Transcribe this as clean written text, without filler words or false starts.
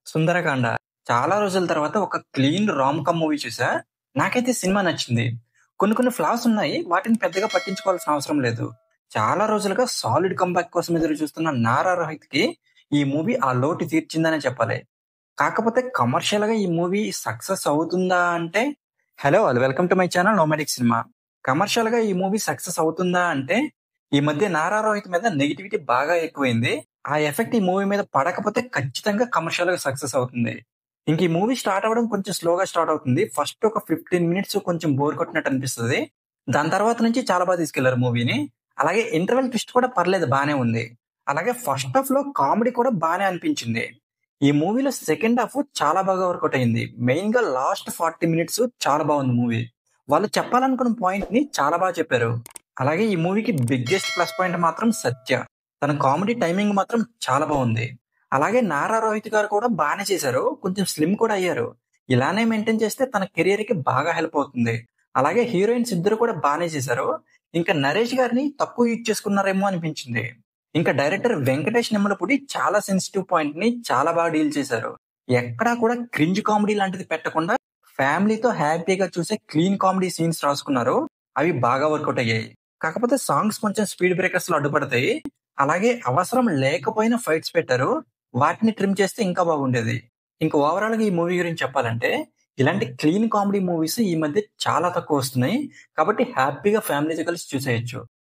'సుందరకాండ' చాలా రోజుల తర్వాత ఒక క్లీన్ రామ్ కమ్ మూవీ చూసా. నాకైతే సినిమా నచ్చింది. కొన్ని కొన్ని ఫ్లాస్ ఉన్నాయి. వాటిని పెద్దగా పట్టించుకోవాల్సిన అవసరం లేదు. చాలా రోజులుగా సాలిడ్ కంబ్యాక్ కోసం ఎదురు చూస్తున్న 'నారా రోహిత్‌కి' ఈ మూవీ ఆ లోటు తీర్చిందనే చెప్పాలి. కాకపోతే కమర్షియల్‌గా ఈ మూవీ సక్సెస్ అవుతుందా అంటే hello! Welcome to my channel nomadic cinema. కమర్షియల్‌గా ఈ మూవీ సక్సెస్ అవుతుందా అంటే ఈ మధ్య 'నారా రోహిత్' మీద నెగటివిటీ బాగా ఎక్కువైంది. ఆ ఎఫెక్ట్ ఈ మూవీ మీద పడకపోతే ఖచ్చితంగా కమర్షియల్‌గా సక్సెస్ అవుతుంది. ఇంక ఈ మూవీ స్టార్ట్ అవ్వడం కొంచెం స్లోగా స్టార్ట్ అవుతుంది. ఫస్ట్ ఒక 15 మినిట్స్ కొంచెం బోర్ కొట్టినట్టు అనిపిస్తది. దాని తర్వాత నుంచి చాలా తీసుకెళ్లారు మూవీని. అలాగే ఇంటర్వెల్ ట్విస్ట్ కూడా పర్లేదు బానే ఉంది. అలాగే ఫస్ట్ హాఫ్‌లో కామెడీ కూడా బానే అనిపించింది. ఈ మూవీలో సెకండ్ హాఫ్ చాలా బాగా వర్కౌట్ అయింది. మెయిన్‌గా లాస్ట్ 40 మినిట్స్ చాలా బాగుంది మూవీ. వాళ్ళు చెప్పాలనుకున్న పాయింట్‌ని చాలా బాగా చెప్పారు. అలాగే ఈ మూవీకి బిగ్గెస్ట్ ప్లస్ పాయింట్ మాత్రం సత్య. తన కామెడీ టైమింగ్ మాత్రం చాలా బాగుంది. అలాగే నారా రోహిత్ గారు కూడా బానే చేశారు. కొంచెం స్లిమ్ కూడా అయ్యారు. ఇలానే మెయింటైన్ చేస్తే తన కెరియర్‌కి బాగా హెల్ప్ అవుతుంది. అలాగే హీరోయిన్స్ ఇద్దరు కూడా బానే చేశారు. ఇంకా నరేష్ గారిని తక్కువ యూజ్ చేసుకున్నారేమో అనిపించింది. ఇంకా డైరెక్టర్ వెంకటేష్ నిమ్మలపూడి చాలా సెన్సిటివ్ పాయింట్‌ని చాలా బాగా డీల్ చేశారు. ఎక్కడా కూడా క్రింజ్ కామెడీ లాంటిది పెట్టకుండా ఫ్యామిలీతో హ్యాపీగా చూసే క్లీన్ కామెడీ సీన్స్ రాసుకున్నారు. అవి బాగా వర్కౌట్ అయ్యాయి. కాకపోతే సాంగ్స్ కొంచెం స్పీడ్ బ్రేకర్స్‌లో అడ్డుపడతాయి. అలాగే అవసరం లేకపోయినా ఫైట్స్ పెట్టారు. వాటిని ట్రిమ్ చేస్తే ఇంకా బాగుండేది. ఇంకా ఓవరాల్‌గా ఈ మూవీ గురించి చెప్పాలంటే, ఇలాంటి క్లీన్ కామెడీ మూవీస్ ఈ మధ్య చాలా తక్కువ వస్తున్నాయి. కాబట్టి హ్యాపీగా ఫ్యామిలీతో కలిసి చూసేయొచ్చు.